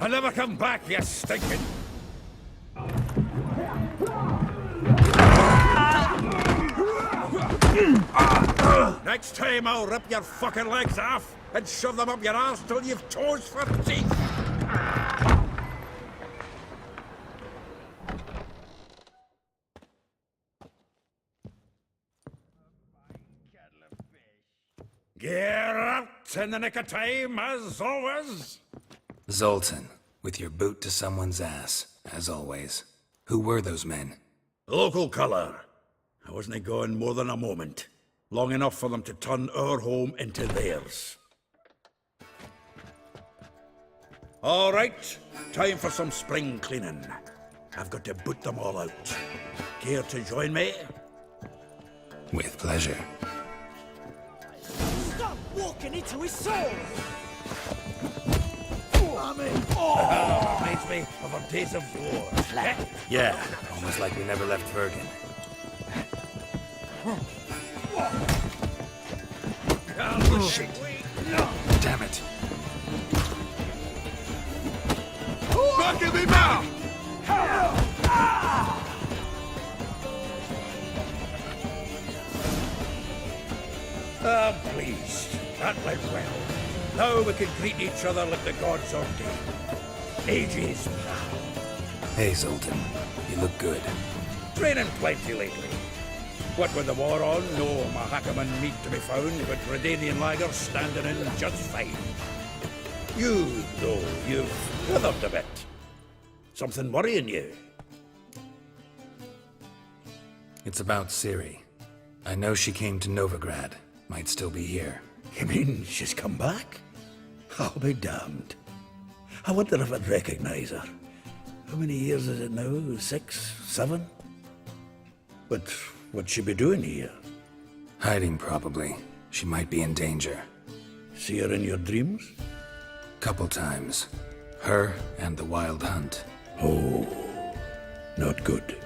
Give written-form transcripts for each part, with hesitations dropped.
And never come back, you stinking... Next time I'll rip your fucking legs off and shove them up your arse till you've toes for teeth. Get out in the nick of time, as always. Zoltan, with your boot to someone's ass, as always. Who were those men? Local colour. I wasn't gone more than a moment. Long enough for them to turn our home into theirs. All right, time for some spring cleaning. I've got to boot them all out. Care to join me? With pleasure. Stop walking into his soul! Reminds me of our days of war. Yeah, almost like we never left Bergen. Oh, shit. Damn it. Back in me now! I'm pleased. That went well. Now we can greet each other like the gods ordained. Ages now. Hey, Zoltan. You look good. Training plenty lately. What with the war on, no Mahakaman meat to be found, but Redanian lagers standing in just fine. You, though, you've withered a bit. Something worrying you? It's about Ciri. I know she came to Novigrad. Might still be here. You mean she's come back? I'll be damned. I wonder if I'd recognize her. How many years is it now? 6, 7? But what'd she be doing here? Hiding, probably. She might be in danger. See her in your dreams? Couple times. Her and the Wild Hunt. Oh, not good.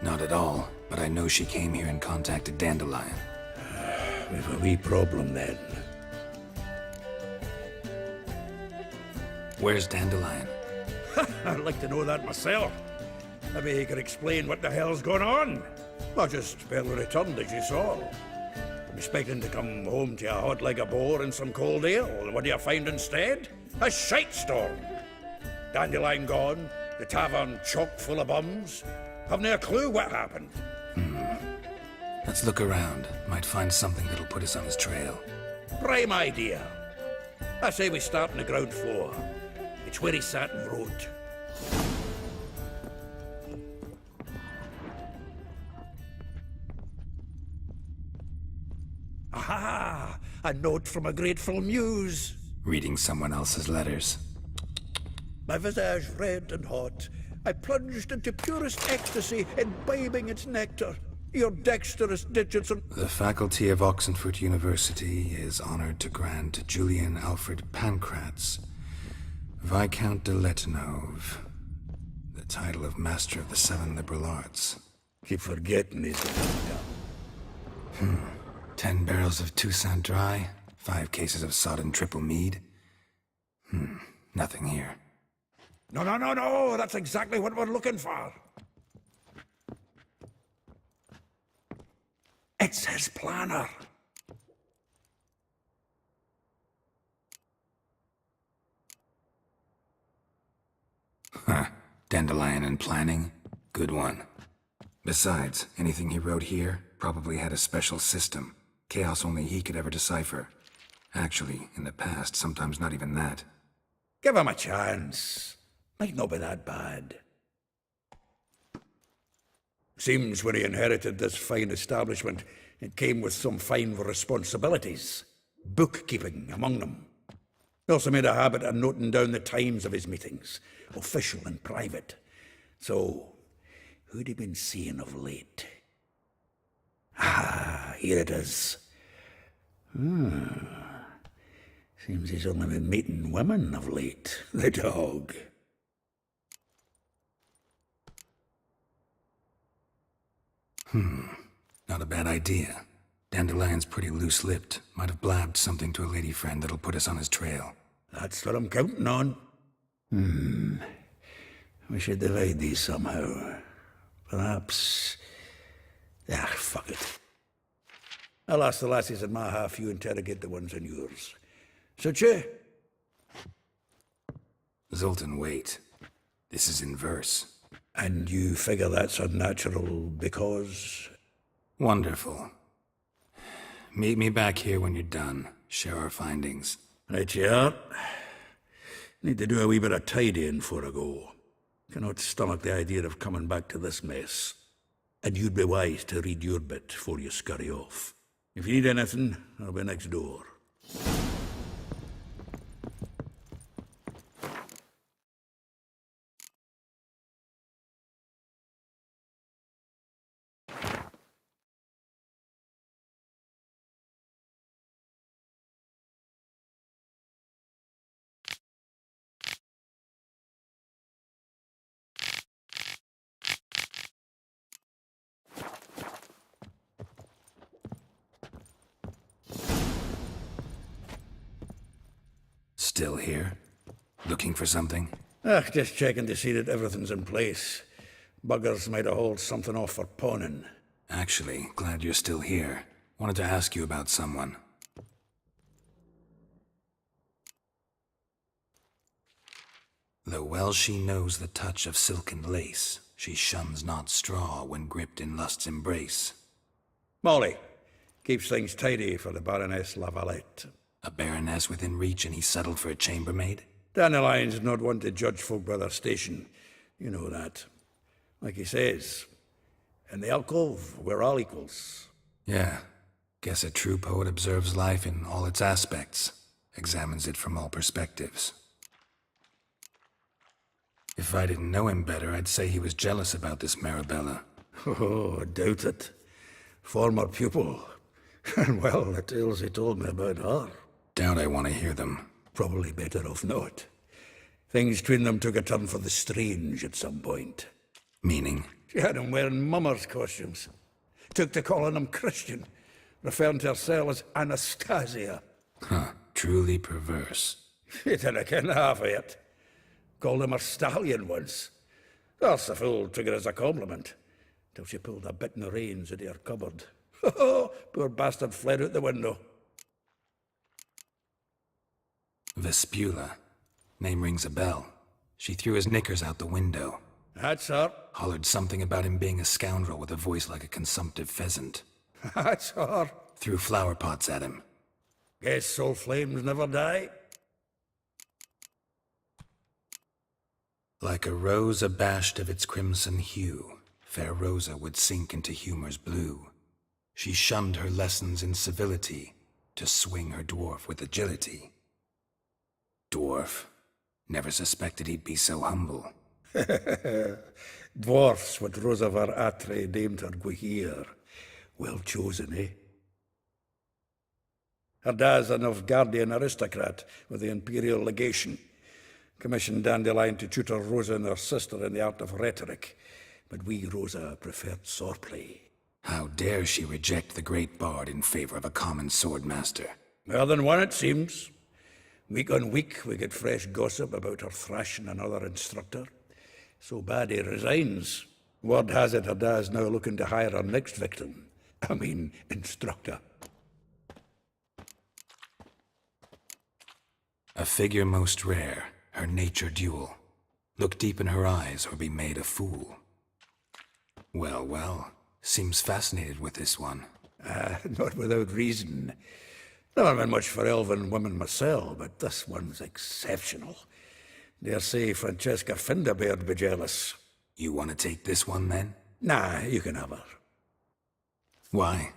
Not at all, but I know she came here and contacted Dandelion. We've a wee problem then. Where's Dandelion? I'd like to know that myself. Maybe he could explain what the hell's going on. I just barely returned, as you saw. I'm expecting to come home to a hot leg of boar and some cold ale. What do you find instead? A shite storm. Dandelion gone, the tavern chock full of bums. Haven't a clue what happened. Let's look around. Might find something that'll put us on his trail. Prime idea. I say we start on the ground floor. It's where he sat and wrote. Aha! A note from a grateful muse. Reading someone else's letters. My visage red and hot, I plunged into purest ecstasy, imbibing its nectar. Your dexterous digits and... The faculty of Oxenfurt University is honored to grant Julian Alfred Pancratz, Viscount de Letenove, the title of Master of the Seven Liberal Arts. Keep forgetting he's the 10 barrels of Toussaint Dry, 5 cases of sodden triple mead. Nothing here. No, that's exactly what we're looking for. It's his planner. Huh. Dandelion and planning? Good one. Besides, anything he wrote here probably had a special system. Chaos only he could ever decipher. Actually, in the past, sometimes not even that. Give him a chance. Might not be that bad. Seems when he inherited this fine establishment, it came with some fine responsibilities. Bookkeeping among them. He also made a habit of noting down the times of his meetings, official and private. So, who'd he been seeing of late? Ah, here it is. Seems he's only been meeting women of late, the dog. Not a bad idea. Dandelion's pretty loose-lipped. Might have blabbed something to a lady friend that'll put us on his trail. That's what I'm counting on. We should divide these somehow. Perhaps... fuck it. I'll ask the lassies in my half, you interrogate the ones in yours. Suit you? Zoltan, wait. This is in verse. And you figure that's unnatural because... Wonderful. Meet me back here when you're done. Share our findings. Right you are. Need to do a wee bit of tidying before I go. Cannot stomach the idea of coming back to this mess. And you'd be wise to read your bit before you scurry off. If you need anything, I'll be next door. Still here? Looking for something? Just checking to see that everything's in place. Buggers might have hauled something off for pawning. Actually, glad you're still here. Wanted to ask you about someone. Though well she knows the touch of silken lace, she shuns not straw when gripped in lust's embrace. Molly. Keeps things tidy for the Baroness Lavalette. A baroness within reach and he settled for a chambermaid? Dandelion's not one to judge folk by their station. You know that. Like he says, in the alcove, we're all equals. Yeah. Guess a true poet observes life in all its aspects, examines it from all perspectives. If I didn't know him better, I'd say he was jealous about this Marabella. Oh, I doubt it. Former pupil. And well, the tales he told me about her. Doubt I want to hear them. Probably better off not. Things between them took a turn for the strange at some point. Meaning? She had him wearing mummers' costumes. Took to calling him Christian, referring to herself as Anastasia. Huh, truly perverse. She didn't ken half of it. Called him her stallion once. That's the fool took it as a compliment, till she pulled a bit in the reins into her cupboard. Poor bastard fled out the window. Vespula. Name rings a bell. She threw his knickers out the window. That's her. Hollered something about him being a scoundrel with a voice like a consumptive pheasant. That's her. Threw flower pots at him. Guess soul flames never die. Like a rose abashed of its crimson hue, fair Rosa would sink into humor's blue. She shunned her lessons in civility, to swing her dwarf with agility. Dwarf. Never suspected he'd be so humble. Dwarfs what Rosa var Atre named her Guihir. Well chosen, eh? Her dad's a Novgardian aristocrat with the Imperial Legation. Commissioned Dandelion to tutor Rosa and her sister in the art of rhetoric. But we, Rosa, preferred swordplay. How dare she reject the great bard in favor of a common swordmaster? More than one, it seems. Week on week, we get fresh gossip about her thrashing another instructor. So bad he resigns. Word has it her dad's now looking to hire her next victim. I mean, instructor. A figure most rare, her nature dual. Look deep in her eyes or be made a fool. Well, well, seems fascinated with this one. Not without reason. Never been much for elven women myself, but this one's exceptional. Dare say Francesca Finderbeard be jealous. You want to take this one, then? Nah, you can have her. Why?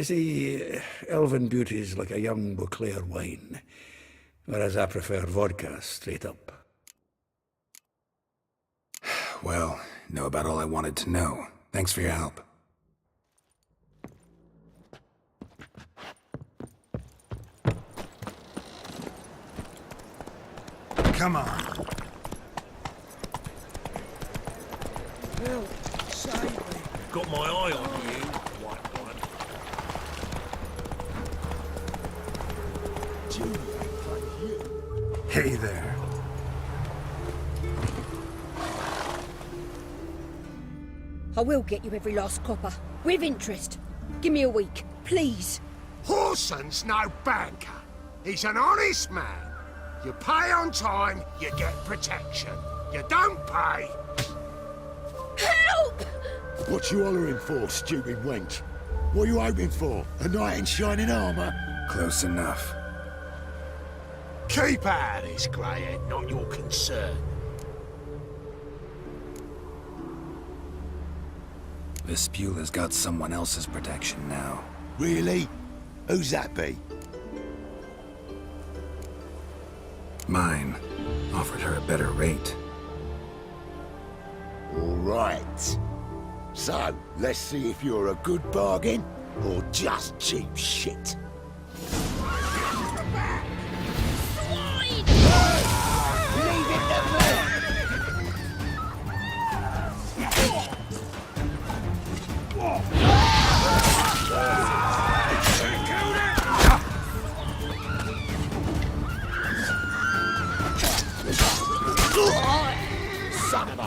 See, elven beauty's like a young Beauclair wine, whereas I prefer vodka straight up. Well, know about all I wanted to know. Thanks for your help. Come on. Well, save me. Got my eye on you, white one. Gee, thank you. Hey there. I will get you every last copper. With interest. Give me a week, please. Horson's no banker. He's an honest man. You pay on time, you get protection. You don't pay... Help! What you hollering for, stupid wench? What you hoping for? A knight in shining armour? Close enough. Keep out of this, greyhead, not your concern. Vespula's got someone else's protection now. Really? Who's that be? Mine. Offered her a better rate. All right. So, let's see if you're a good bargain or just cheap shit. Leave it to me! Son of a...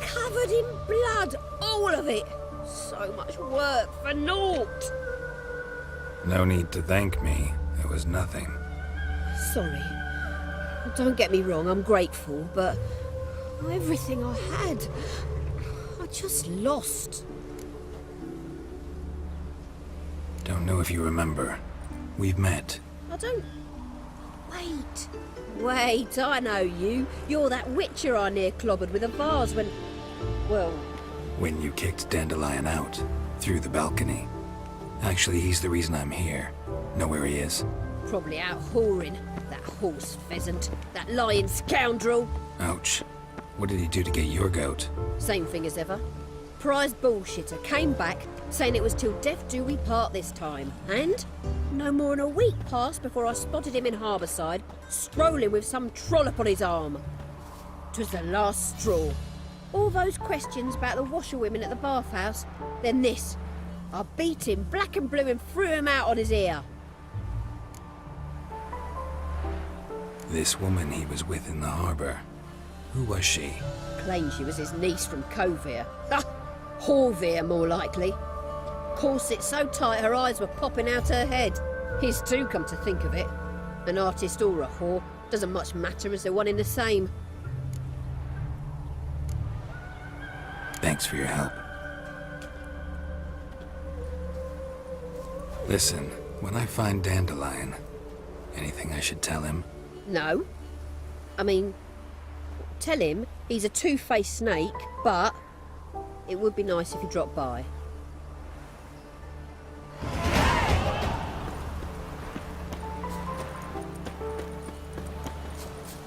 Covered in blood, all of it. So much work for naught. No need to thank me. It was nothing. Sorry. Don't get me wrong, I'm grateful, but everything I had, I just lost. Don't know if you remember. We've met. I don't... Wait, I know you. You're that witcher I near clobbered with a vase when... Well... When you kicked Dandelion out. Through the balcony. Actually, he's the reason I'm here. Know where he is? Probably out whoring. That horse pheasant. That lying scoundrel. Ouch. What did he do to get your goat? Same thing as ever. Prize bullshitter came back, saying it was till death do we part this time. And no more than a week passed before I spotted him in Harbourside, strolling with some trollop on his arm. 'Twas the last straw. All those questions about the washerwomen at the bathhouse, then this. I beat him black and blue and threw him out on his ear. This woman he was with in the harbor. Who was she? Claimed she was his niece from Covere. Horvere, more likely. Corset so tight her eyes were popping out her head. His too, come to think of it. An artist or a whore, doesn't much matter as they're one in the same. Thanks for your help. Listen, when I find Dandelion, anything I should tell him? No. I mean, tell him he's a two-faced snake, but it would be nice if he dropped by.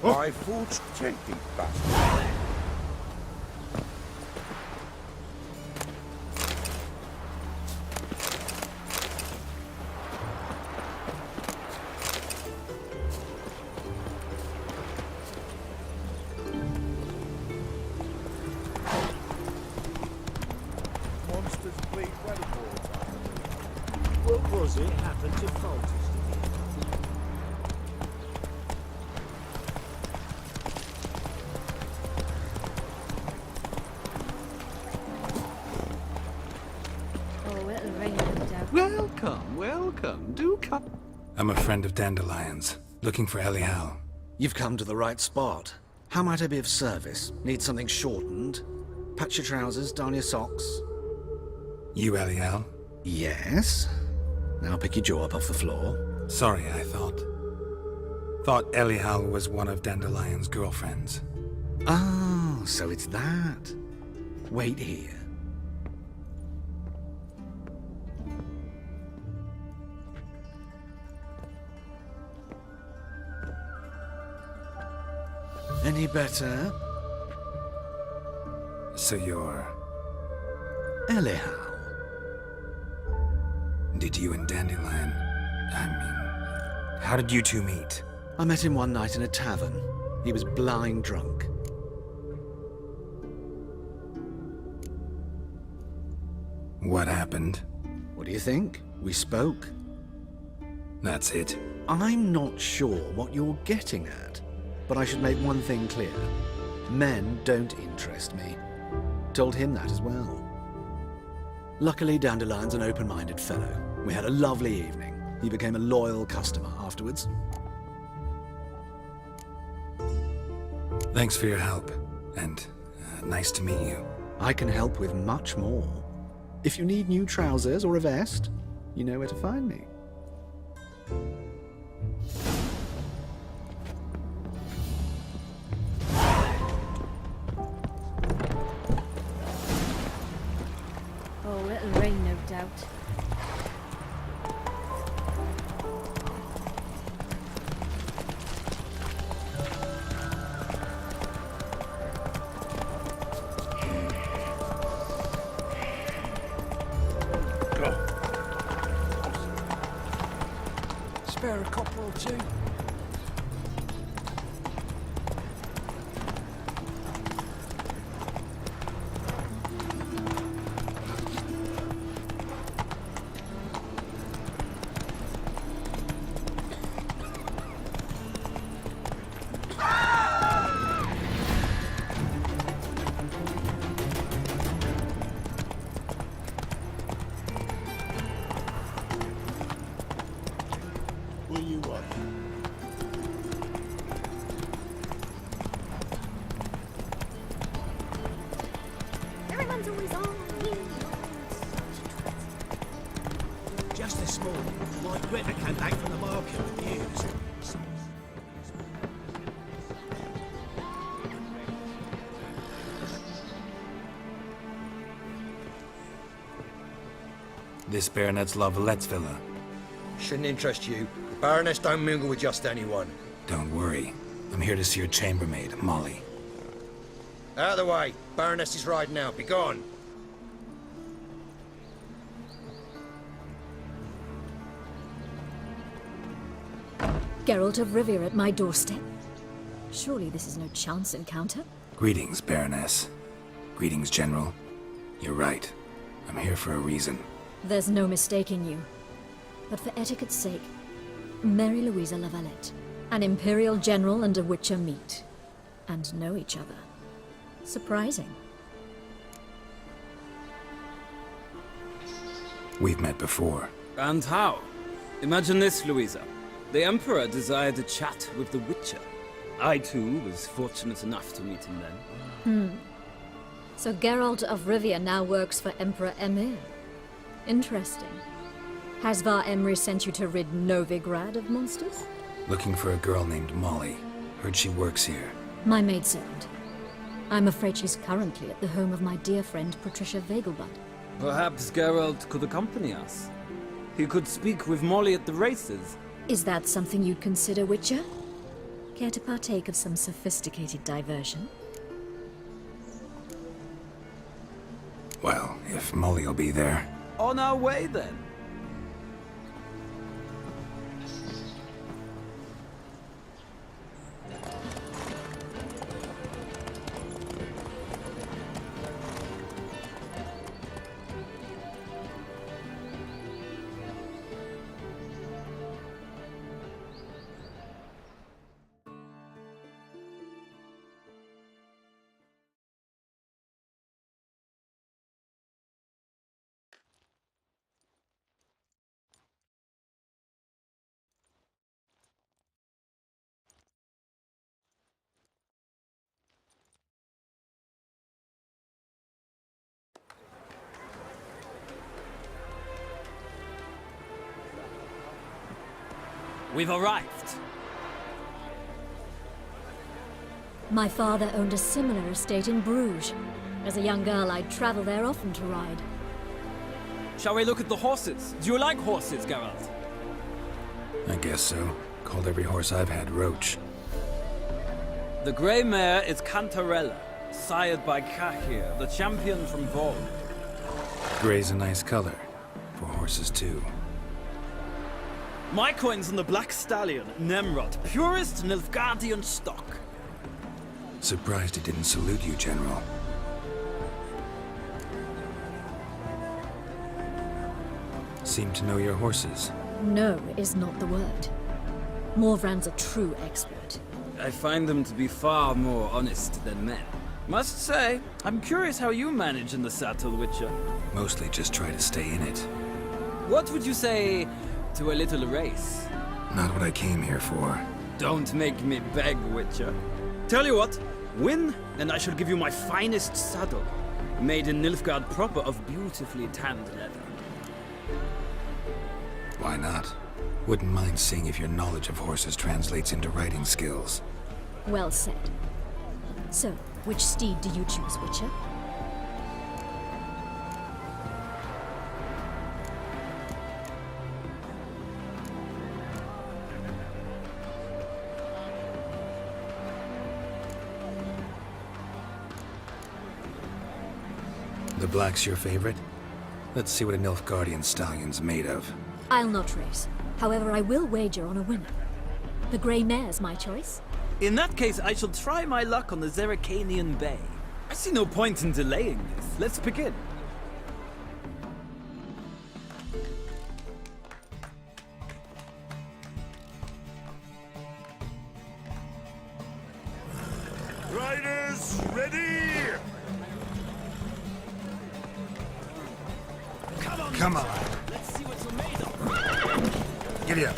I forged gently, bastard. Monsters bleed well aboard. What was it happened to Folters? Oh, it'll rain no doubt. Welcome, welcome. Do come. I'm a friend of Dandelion's, looking for Elial. You've come to the right spot. How might I be of service? Need something shortened? Patch your trousers, darn your socks. You Elial? Yes. Now pick your jaw up off the floor. Sorry, I thought. Thought Elial was one of Dandelion's girlfriends. Oh, so it's that. Wait here. Any better? So you're... Elial. Did you and Dandelion... how did you two meet? I met him one night in a tavern. He was blind drunk. What happened? What do you think? We spoke. That's it. I'm not sure what you're getting at, but I should make one thing clear. Men don't interest me. Told him that as well. Luckily, Dandelion's an open-minded fellow. We had a lovely evening. He became a loyal customer afterwards. Thanks for your help, and nice to meet you. I can help with much more. If you need new trousers or a vest, you know where to find me. Oh, it'll rain, no doubt. Spare a copper or two? What do you want? Everyone's always on you. Just this morning, my Greta came back from the market with news. This baronet's love LetsPlay. Shouldn't interest you. The Baroness don't mingle with just anyone. Don't worry. I'm here to see your chambermaid, Molly. Out of the way. Baroness is riding out. Be gone. Geralt of Rivia at my doorstep. Surely this is no chance encounter. Greetings, Baroness. Greetings, General. You're right. I'm here for a reason. There's no mistaking you. But for etiquette's sake, Mary Louisa Lavalette, an Imperial General and a Witcher meet, and know each other. Surprising. We've met before. And how? Imagine this, Louisa. The Emperor desired a chat with the Witcher. I, too, was fortunate enough to meet him then. So Geralt of Rivia now works for Emperor Emir. Interesting. Has Var Emry sent you to rid Novigrad of monsters? Looking for a girl named Molly. Heard she works here. My maidservant. I'm afraid she's currently at the home of my dear friend Patricia Vegelbud. Perhaps Geralt could accompany us. He could speak with Molly at the races. Is that something you'd consider, Witcher? Care to partake of some sophisticated diversion? Well, if Molly'll be there. On our way, then. We've arrived. My father owned a similar estate in Bruges. As a young girl, I'd travel there often to ride. Shall we look at the horses? Do you like horses, Geralt? I guess so. Called every horse I've had Roach. The grey mare is Cantarella, sired by Cahir, the champion from Vol. Gray's a nice color. For horses, too. My coin's on the Black Stallion, Nemrod, purest Nilfgaardian stock. Surprised he didn't salute you, General. Seem to know your horses. No is not the word. Morvran's a true expert. I find them to be far more honest than men. Must say, I'm curious how you manage in the saddle, Witcher. Mostly just try to stay in it. What would you say to a little race? Not what I came here for. Don't make me beg, Witcher. Tell you what, win, and I shall give you my finest saddle. Made in Nilfgaard proper of beautifully tanned leather. Why not? Wouldn't mind seeing if your knowledge of horses translates into riding skills. Well said. So, which steed do you choose, Witcher? The black's your favorite? Let's see what a Nilfgaardian stallion's made of. I'll not race. However, I will wager on a winner. The grey mare's my choice. In that case, I shall try my luck on the Zerrikanian Bay. I see no point in delaying this. Let's begin. Riders, ready! Come on! Let's see what you're made of. Giddy up!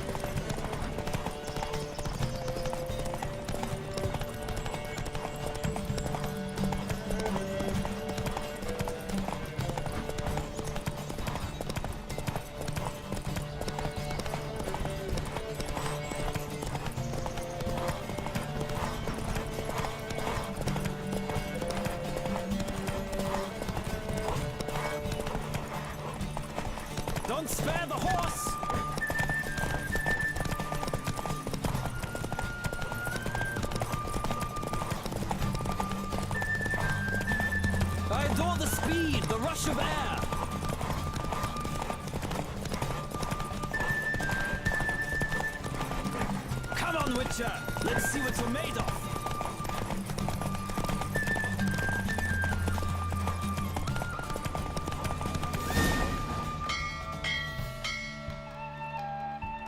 Don't spare the horse! I adore the speed, the rush of air! Come on, Witcher! Let's see what you're made of!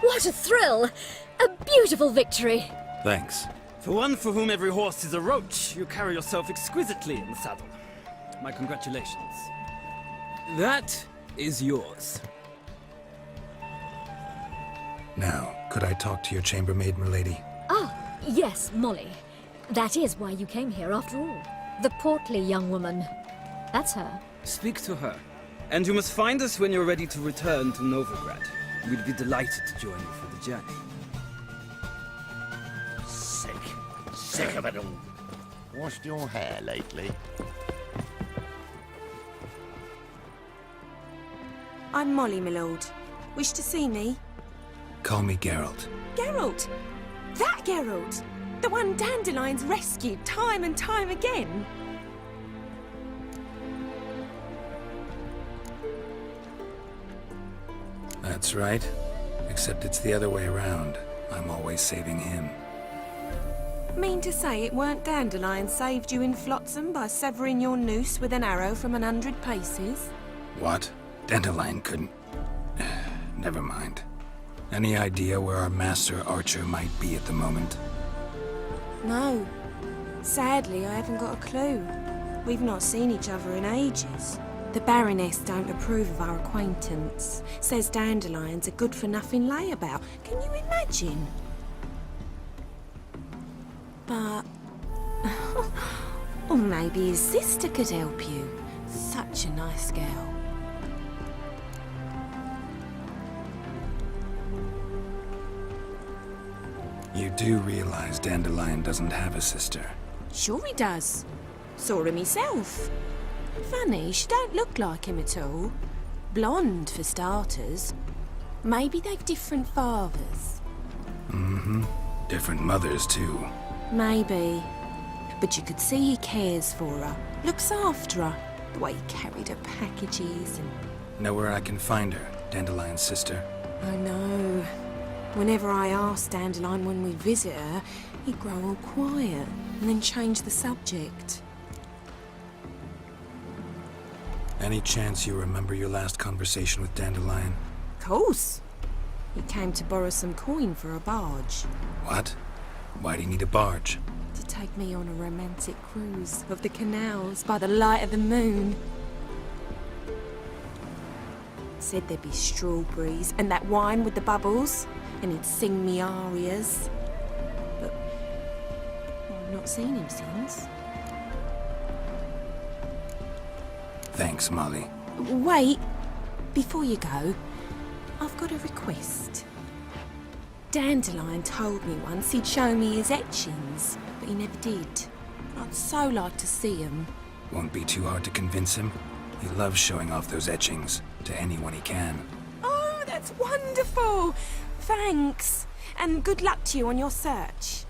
What a thrill! A beautiful victory! Thanks. For one for whom every horse is a roach, you carry yourself exquisitely in the saddle. My congratulations. That is yours. Now, could I talk to your chambermaid, milady? Ah, yes, Molly. That is why you came here after all. The portly young woman. That's her. Speak to her. And you must find us when you're ready to return to Novigrad. We'd be delighted to join you for the journey. Sick of it all. Washed your hair lately? I'm Molly, my lord. Wish to see me? Call me Geralt. Geralt! That Geralt! The one Dandelion's rescued time and time again! That's right. Except it's the other way around. I'm always saving him. Mean to say it weren't Dandelion saved you in Flotsam by severing your noose with an arrow from 100 paces? What? Dandelion couldn't... Never mind. Any idea where our master archer might be at the moment? No. Sadly, I haven't got a clue. We've not seen each other in ages. The Baroness don't approve of our acquaintance. Says Dandelion's a good-for-nothing layabout. Can you imagine? But... or maybe his sister could help you. Such a nice girl. You do realize Dandelion doesn't have a sister? Sure he does. Saw him himself. Funny, she don't look like him at all. Blonde, for starters. Maybe they've different fathers. Mm-hmm. Different mothers, too. Maybe. But you could see he cares for her. Looks after her. The way he carried her packages and... Know where I can find her, Dandelion's sister? I know. Whenever I ask Dandelion when we visit her, he'd grow all quiet and then change the subject. Any chance you remember your last conversation with Dandelion? Course. He came to borrow some coin for a barge. What? Why do you need a barge? To take me on a romantic cruise of the canals by the light of the moon. Said there'd be strawberries and that wine with the bubbles, and he'd sing me arias. But I've not seen him since. Thanks, Molly. Wait, before you go, I've got a request. Dandelion told me once he'd show me his etchings, but he never did. I'd so like to see them. Won't be too hard to convince him. He loves showing off those etchings to anyone he can. Oh, that's wonderful! Thanks, and good luck to you on your search.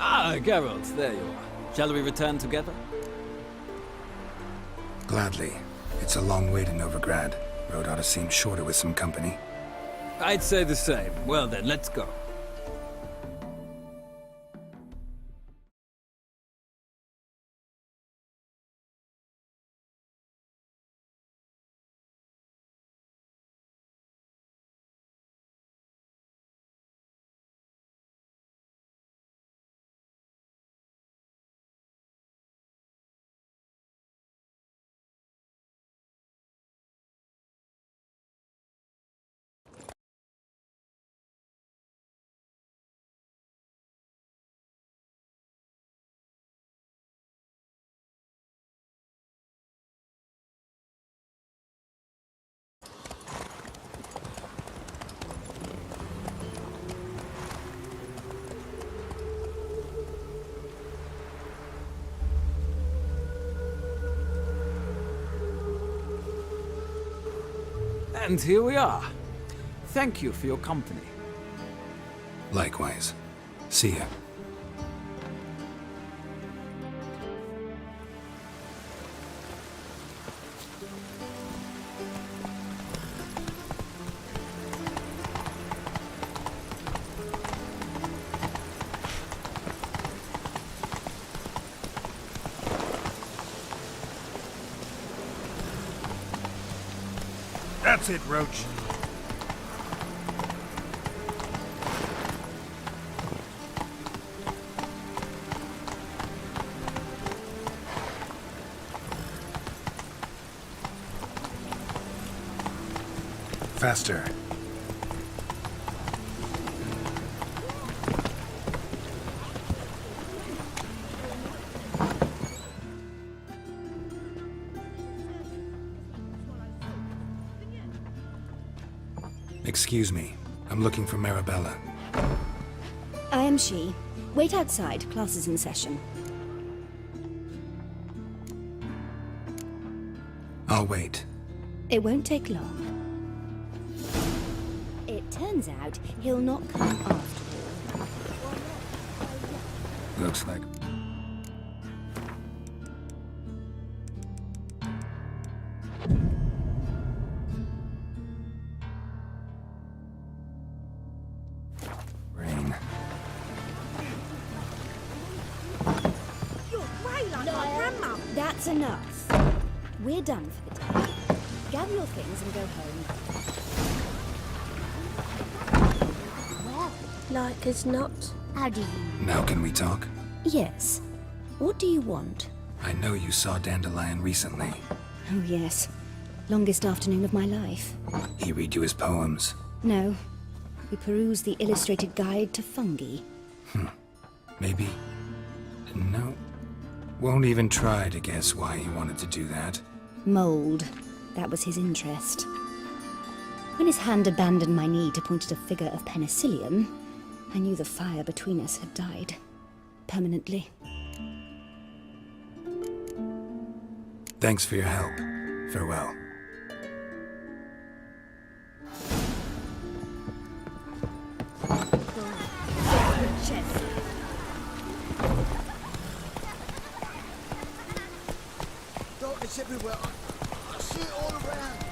Ah, Geralt, there you are. Shall we return together? Gladly. It's a long way to Novigrad. Road ought to seem shorter with some company. I'd say the same. Well then, let's go. And here we are. Thank you for your company. Likewise. See ya. That's it, Roach. Faster. Excuse me. I'm looking for Marabella. I am she. Wait outside. Class is in session. I'll wait. It won't take long. It turns out he'll not come after all. Looks like... rain. That's enough. We're done for the day. Gather your things and go home. Well, like as not. How do you... Now can we talk? Yes. What do you want? I know you saw Dandelion recently. Oh, yes. Longest afternoon of my life. He read you his poems. No. We perused the illustrated guide to fungi. Maybe... No. Won't even try to guess why he wanted to do that. Mold. That was his interest. When his hand abandoned my knee to point at a figure of penicillium, I knew the fire between us had died. Permanently. Thanks for your help. Farewell. It's everywhere. I see it all around.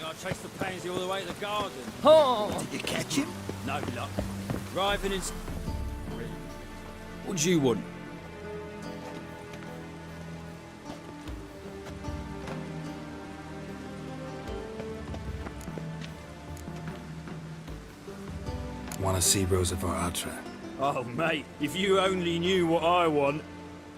I chased the pansy all the way to the garden. Oh! Did you catch him? No luck. Driving in... What do you want? Want to see Rosa Atra? Oh, mate, if you only knew what I want.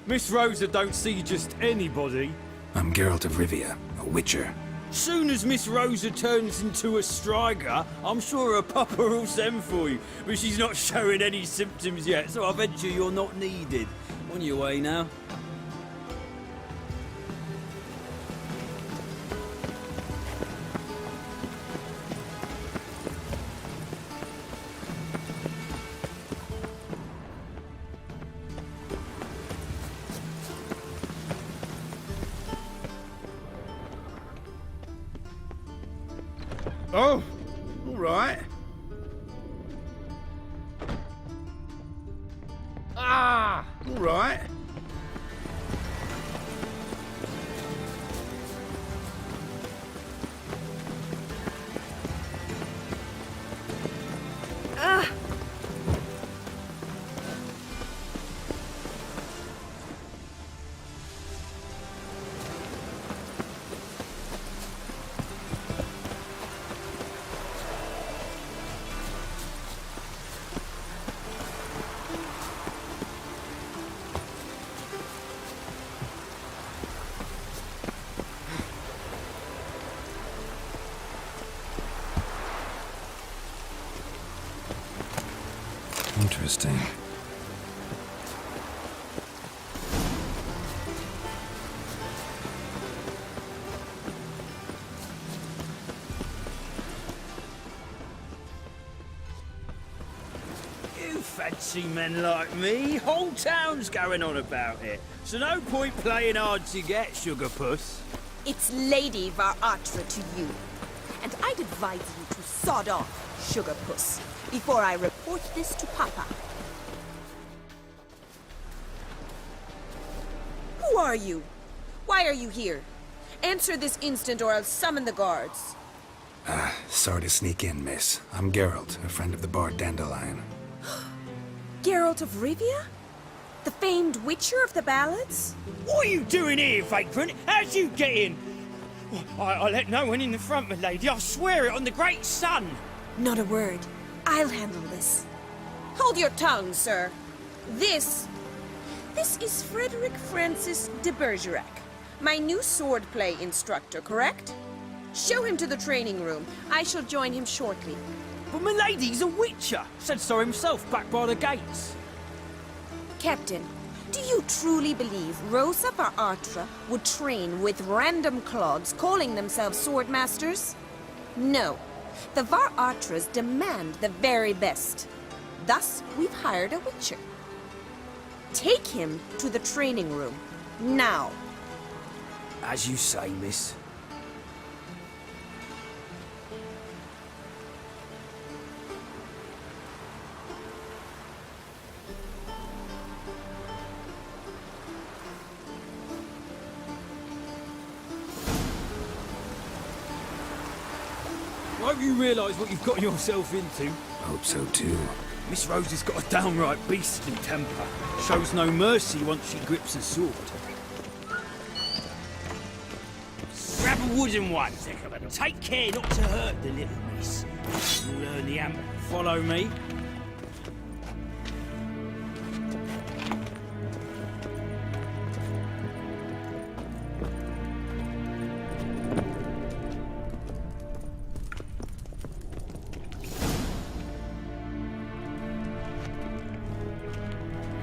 Miss Rosa don't see just anybody. I'm Geralt of Rivia, a witcher. Soon as Miss Rosa turns into a striker, I'm sure her papa will send for you. But she's not showing any symptoms yet, so I venture you're not needed. On your way now. Oh, all right. Ah, all right. Interesting. You fancy men like me? Whole town's going on about it. So no point playing hard to get, sugar puss. It's Lady Atra to you. And I'd advise you to sod off, sugar puss, before I report this to Papa. Who are you? Why are you here? Answer this instant or I'll summon the guards. Sorry to sneak in, miss. I'm Geralt, a friend of the bard Dandelion. Geralt of Rivia? The famed witcher of the ballads? What are you doing here, vagrant? How'd you get in? I let no one in the front, my lady. I swear it on the great sun. Not a word. I'll handle this. Hold your tongue, sir. This is Frederick Francis de Bergerac, my new swordplay instructor, correct? Show him to the training room. I shall join him shortly. But my lady's a witcher. Said so himself back by the gates. Captain, do you truly believe Rosa Atra would train with random clods calling themselves swordmasters? No. The Atras demand the very best. Thus, we've hired a witcher. Take him to the training room, now. As you say, miss. I hope you realise what you've got yourself into. Hope so too. Miss Rosa's got a downright beastly temper. Shows no mercy once she grips a sword. Grab a wooden one. Take care not to hurt the little miss. You'll learn the amp. Follow me.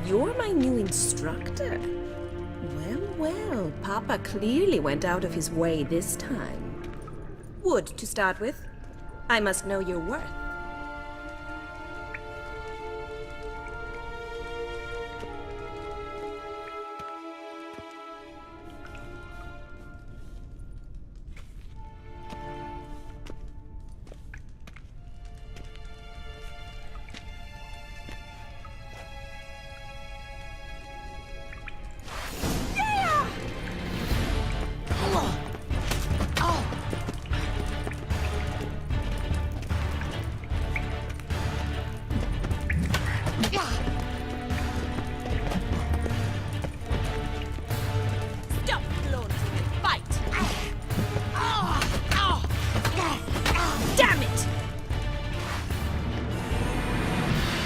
You're my new instructor? Well, well, Papa clearly went out of his way this time. Wood, to start with. I must know your worth.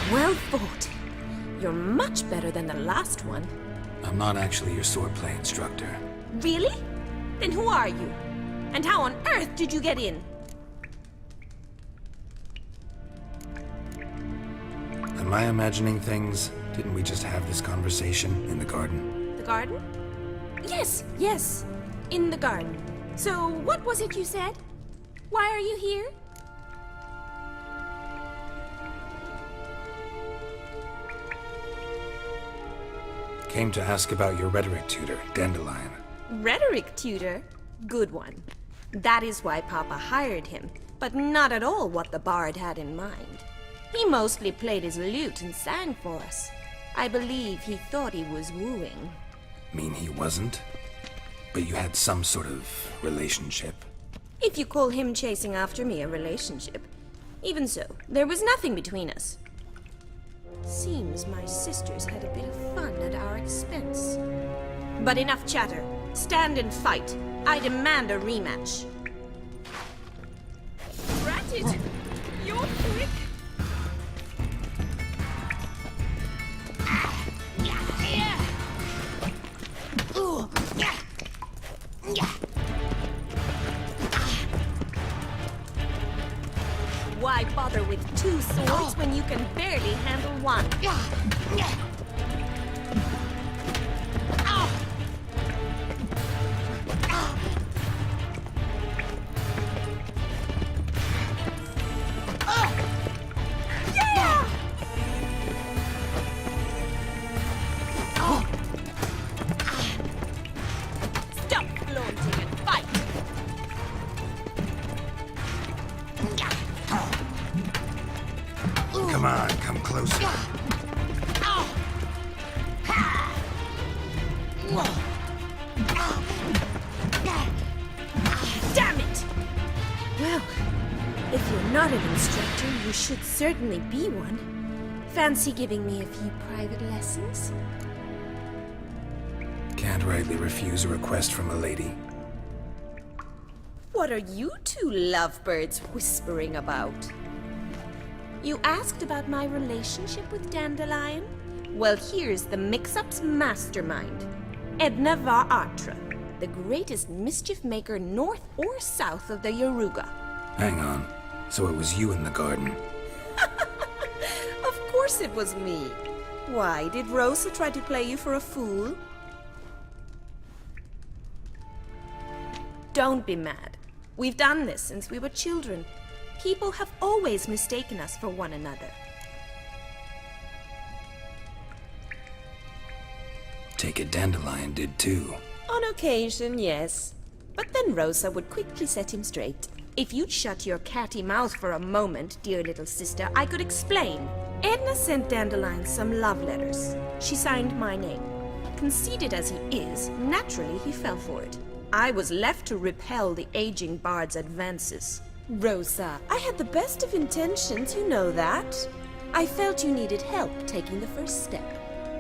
Well fought. You're much better than the last one. I'm not actually your swordplay instructor. Really? Then who are you? And how on earth did you get in? Am I imagining things? Didn't we just have this conversation in the garden? The garden? Yes, yes. In the garden. So, what was it you said? Why are you here? Came to ask about your rhetoric tutor, Dandelion. Rhetoric tutor? Good one. That is why Papa hired him, but not at all what the bard had in mind. He mostly played his lute and sang for us. I believe he thought he was wooing. Mean he wasn't? But you had some sort of relationship? If you call him chasing after me a relationship. Even so, there was nothing between us. Seems my sisters had a bit of fun at our expense. But enough chatter. Stand and fight. I demand a rematch. Ratted! You're quick! Why bother with two swords when you can barely handle one? Stop flaunting and fight! Come on, come closer. Damn it! Well, if you're not an instructor, you should certainly be one. Fancy giving me a few private lessons? Can't rightly refuse a request from a lady. What are you two lovebirds whispering about? You asked about my relationship with Dandelion? Well, here's the mix-up's mastermind. Edna var Atra, the greatest mischief maker north or south of the Yaruga. Hang on. So it was you in the garden? Of course it was me. Why, did Rosa try to play you for a fool? Don't be mad. We've done this since we were children. People have always mistaken us for one another. Take it Dandelion did too. On occasion, yes. But then Rosa would quickly set him straight. If you'd shut your catty mouth for a moment, dear little sister, I could explain. Edna sent Dandelion some love letters. She signed my name. Conceited as he is, naturally he fell for it. I was left to repel the aging bard's advances. Rosa, I had the best of intentions, you know that. I felt you needed help taking the first step.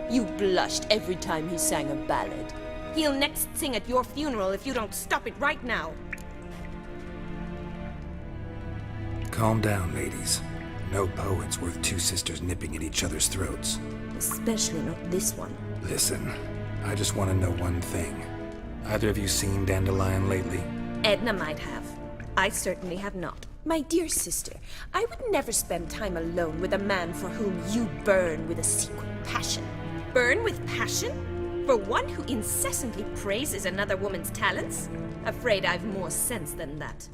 You blushed every time he sang a ballad. He'll next sing at your funeral if you don't stop it right now. Calm down, ladies. No poet's worth two sisters nipping at each other's throats. Especially not this one. Listen, I just want to know one thing. Either of you seen Dandelion lately? Edna might have. I certainly have not. My dear sister, I would never spend time alone with a man for whom you burn with a secret passion. burn with passion? For one who incessantly praises another woman's talents? Afraid I've more sense than that.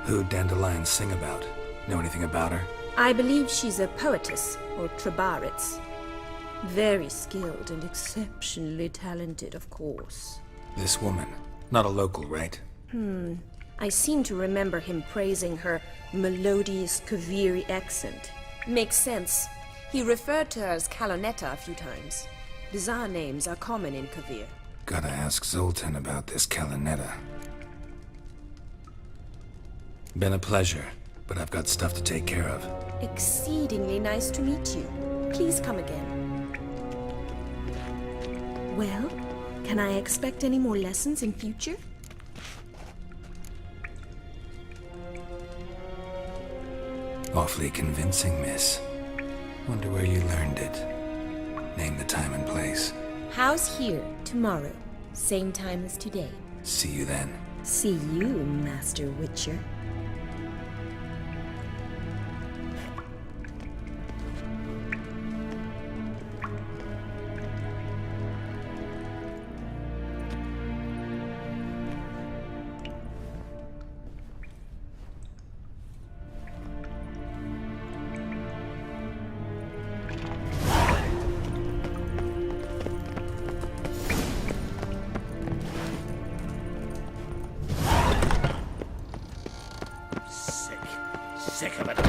Who'd Dandelion sing about? Know anything about her? I believe she's a poetess, or trabaritz. Very skilled and exceptionally talented, of course. This woman. Not a local, right? I seem to remember him praising her melodious Kaviri accent. Makes sense. He referred to her as Kalonetta a few times. Bizarre names are common in Kavir. Gotta ask Zoltan about this Kalonetta. Been a pleasure, but I've got stuff to take care of. Exceedingly nice to meet you. Please come again. Well, can I expect any more lessons in future? Awfully convincing, miss. Wonder where you learned it. Name the time and place. House here, tomorrow. Same time as today. See you then. See you, Master Witcher. Sick of it